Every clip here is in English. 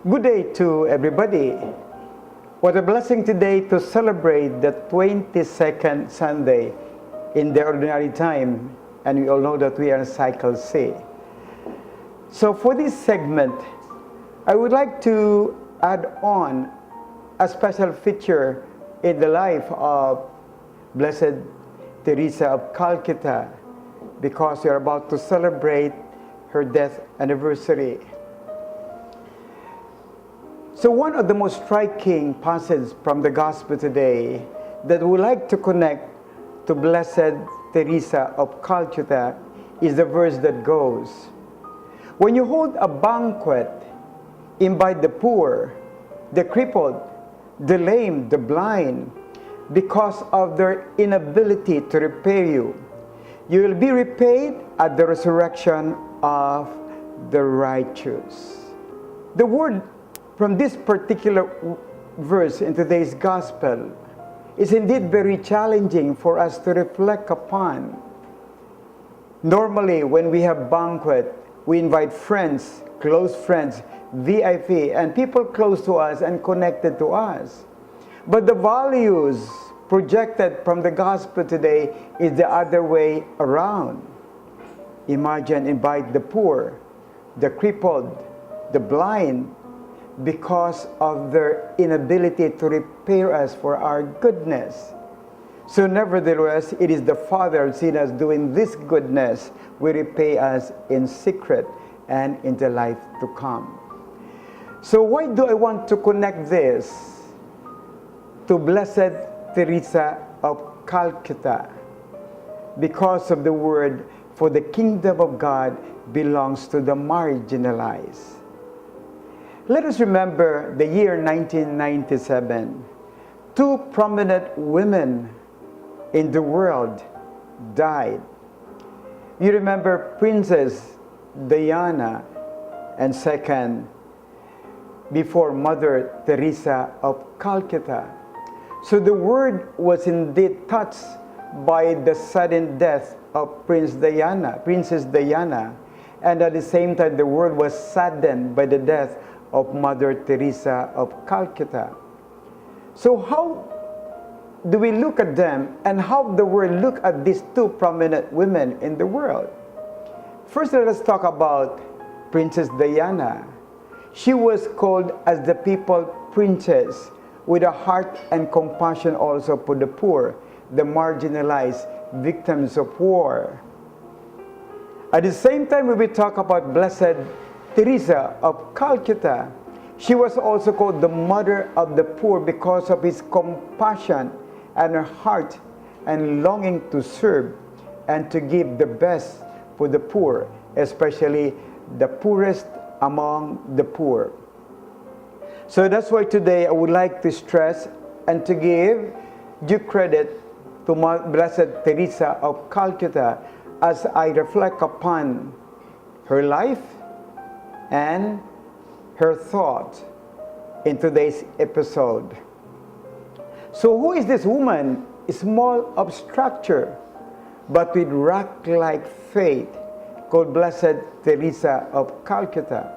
Good day to everybody. What a blessing today to celebrate the 22nd Sunday in the ordinary time, and we all know that we are in cycle C. So for this segment, I would like to add on a special feature in the life of Blessed Teresa of Calcutta, because we are about to celebrate her death anniversary. So one of the most striking passages from the gospel today that we like to connect to Blessed Teresa of Calcutta is the verse that goes, "When you hold a banquet, invite the poor, the crippled, the lame, the blind, because of their inability to repay you. You will be repaid at the resurrection of the righteous." The word from this particular verse in today's gospel is indeed very challenging for us to reflect upon. Normally, when we have banquet, we invite friends, close friends, VIP, and people close to us and connected to us. But the values projected from the gospel today is the other way around. Imagine invite the poor, the crippled, the blind, because of their inability to repay us for our goodness. So nevertheless, it is the Father seen us doing this goodness will repay us in secret and in the life to come. So why do I want to connect this to Blessed Teresa of Calcutta? Because of the word, for the kingdom of God belongs to the marginalized. Let us remember the year 1997. Two prominent women in the world died. You remember Princess Diana, and second, before Mother Teresa of Calcutta. So the world was indeed touched by the sudden death of Princess Diana, and at the same time the world was saddened by the death of Mother Teresa of Calcutta. So how do we look at them, and how the world look at these two prominent women in the world? First, let us talk about Princess Diana. She was called as the people princess, with a heart and compassion also for the poor, the marginalized, victims of war. At the same time, when we talk about Blessed Teresa of Calcutta, she was also called the mother of the poor because of his compassion and her heart and longing to serve and to give the best for the poor, especially the poorest among the poor. So that's why today I would like to stress and to give due credit to Blessed Teresa of Calcutta as I reflect upon her life and her thought in today's episode. So who is this woman? Small of stature, but with rock-like faith, called Blessed Teresa of Calcutta.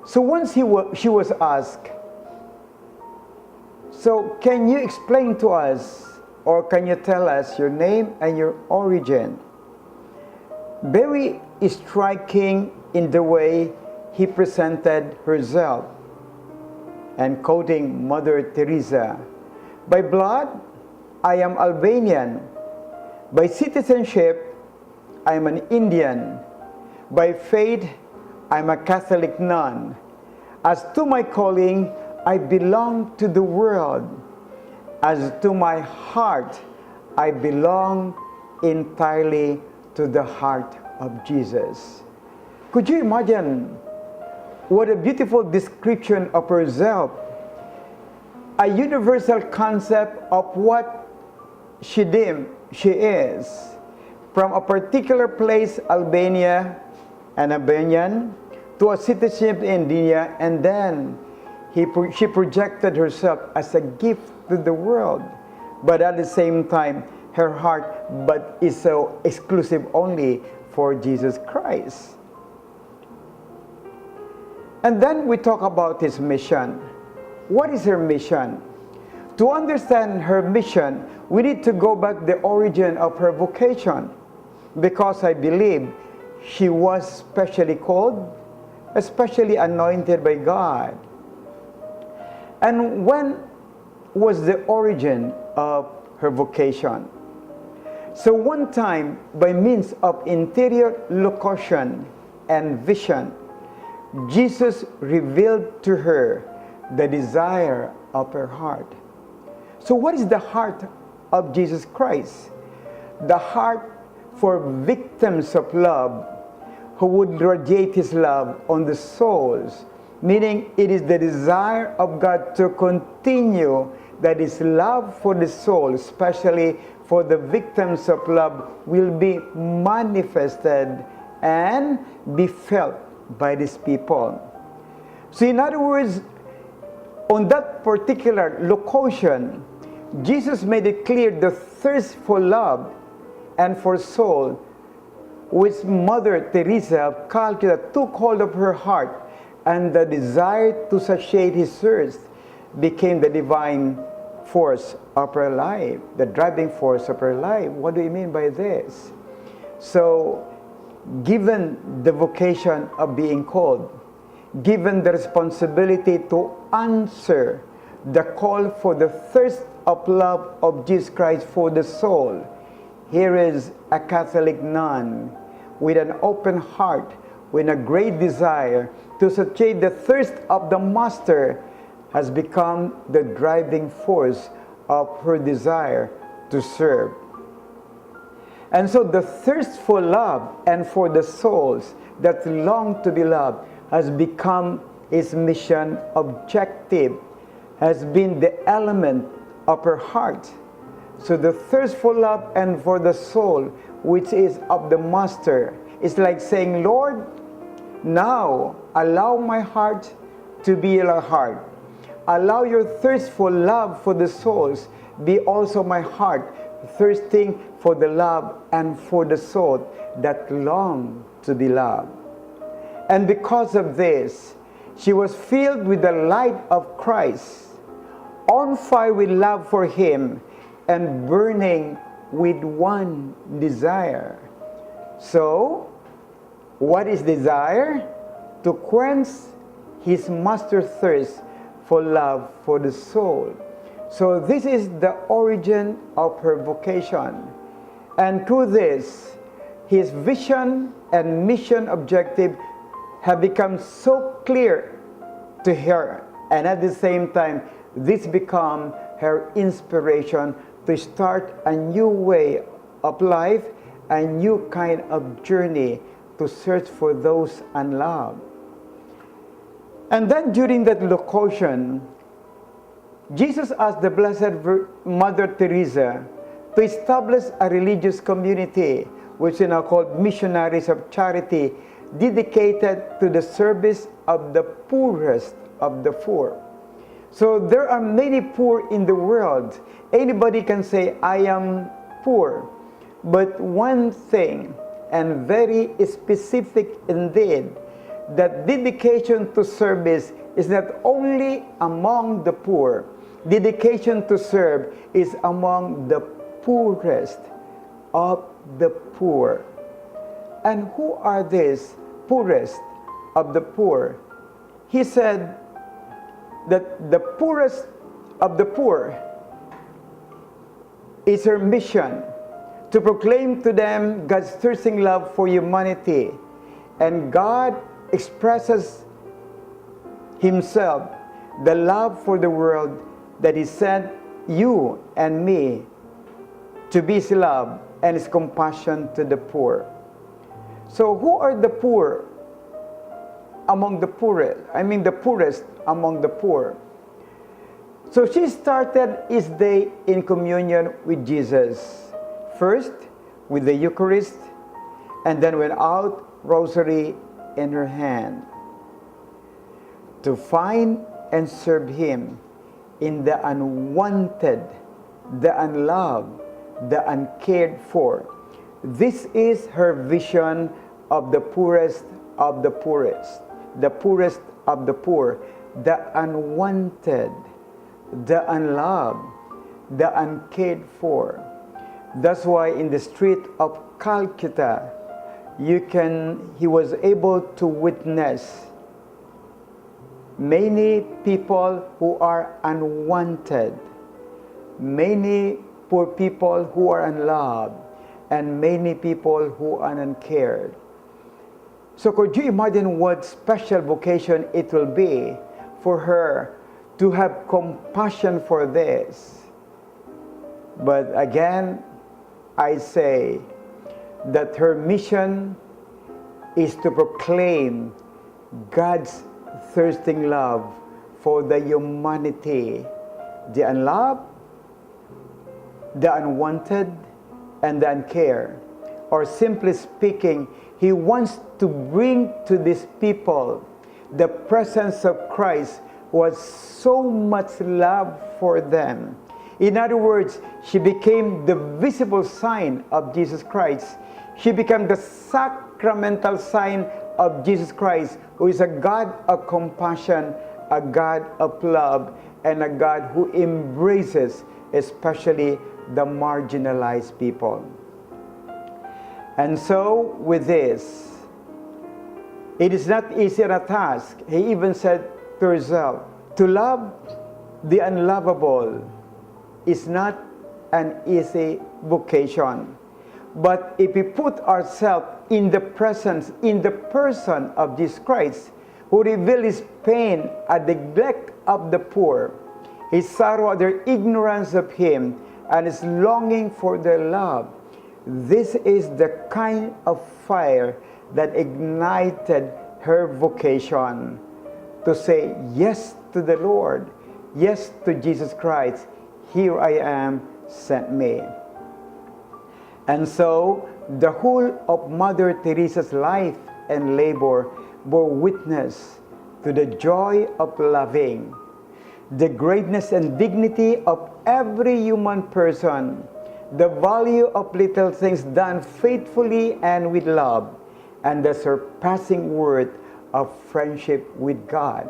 So once she was asked, so can you explain to us, or can you tell us your name and your origin? Very striking in the way he presented herself, and quoting Mother Teresa, "By blood, I am Albanian. By citizenship, I am an Indian. By faith, I am a Catholic nun. As to my calling, I belong to the world. As to my heart, I belong entirely to the heart of Jesus." Could you imagine what a beautiful description of herself, a universal concept of what she is, from a particular place, Albania, an Albanian, to a citizenship in India, and then she projected herself as a gift to the world, but at the same time, her heart is so exclusive only for Jesus Christ. And then we talk about his mission. What is her mission? To understand her mission, we need to go back the origin of her vocation, because I believe she was specially called, especially anointed by God. And when was the origin of her vocation? So one time, by means of interior locution and vision, Jesus revealed to her the desire of her heart. So what is the heart of Jesus Christ? The heart for victims of love who would radiate his love on the souls, meaning it is the desire of God to continue that his love for the soul, especially for the victims of love, will be manifested and be felt by these people. So in other words, on that particular location, Jesus made it clear the thirst for love and for soul, which Mother Teresa of Calcutta took hold of her heart, and the desire to satiate his thirst became the divine force of her life, the driving force of her life. What do you mean by this? So, given the vocation of being called, given the responsibility to answer the call for the thirst of love of Jesus Christ for the soul, here is a Catholic nun with an open heart, with a great desire to satiate the thirst of the Master, has become the driving force of her desire to serve. And so the thirst for love and for the souls that long to be loved has become his mission objective, has been the element of her heart. So the thirst for love and for the soul, which is of the Master, is like saying, Lord, now allow my heart to be your heart. Allow your thirst for love for the souls be also my heart, thirsting for the love and for the soul that long to be loved. And because of this, she was filled with the light of Christ, on fire with love for him, and burning with one desire. So, what is desire? To quench his Master's thirst for love for the soul. So this is the origin of her vocation. And through this, his vision and mission objective have become so clear to her. And at the same time, this become her inspiration to start a new way of life, a new kind of journey to search for those unloved. And then during that locution, Jesus asked the Blessed Mother Teresa to establish a religious community, which is now called Missionaries of Charity, dedicated to the service of the poorest of the poor. So there are many poor in the world. Anybody can say, I am poor. But one thing, and very specific indeed, that dedication to service is not only among the poor. Dedication to serve is among the poorest of the poor. And who are these poorest of the poor? He said that the poorest of the poor is her mission to proclaim to them God's thirsting love for humanity. And God expresses himself, the love for the world, that he sent you and me to be his love and his compassion to the poor. So who are the poor among the poorest? I mean the poorest among the poor. So she started his day in communion with Jesus. First with the Eucharist, and then went out, rosary in her hand, to find and serve him in the unwanted, the unloved, the uncared for. This is her vision of the poorest of the poorest of the poor, the unwanted, the unloved, the uncared for. That's why in the street of Calcutta, he was able to witness many people who are unwanted, many poor people who are unloved, and many people who are uncared. So could you imagine what special vocation it will be for her to have compassion for this? But again, I say that her mission is to proclaim God's thirsting love for the humanity, the unloved, the unwanted, and the uncared. Or simply speaking, he wants to bring to these people the presence of Christ who has so much love for them. In other words, she became the visible sign of Jesus Christ. She became the sacramental sign of Jesus Christ, who is a God of compassion, a God of love, and a God who embraces especially the marginalized people. And so with this, it is not easy a task. He even said to herself, to love the unlovable is not an easy vocation. But if we put ourselves in the presence, in the person of Jesus Christ, who revealed his pain at the neglect of the poor, his sorrow at their ignorance of him, and his longing for their love, this is the kind of fire that ignited her vocation to say yes to the Lord, yes to Jesus Christ. Here I am, send me. And so the whole of Mother Teresa's life and labor bore witness to the joy of loving, the greatness and dignity of every human person, the value of little things done faithfully and with love, and the surpassing worth of friendship with God.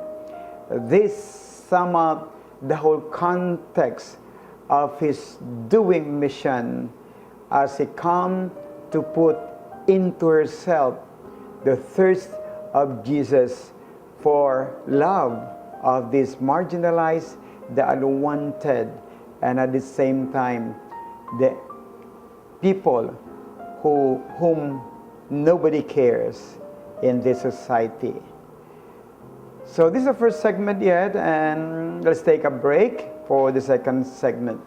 This sums up the whole context of his doing mission as he come to put into herself the thirst of Jesus for love of these marginalized, the unwanted, and at the same time, the people whom nobody cares in this society. So this is the first segment yet, and let's take a break for the second segment.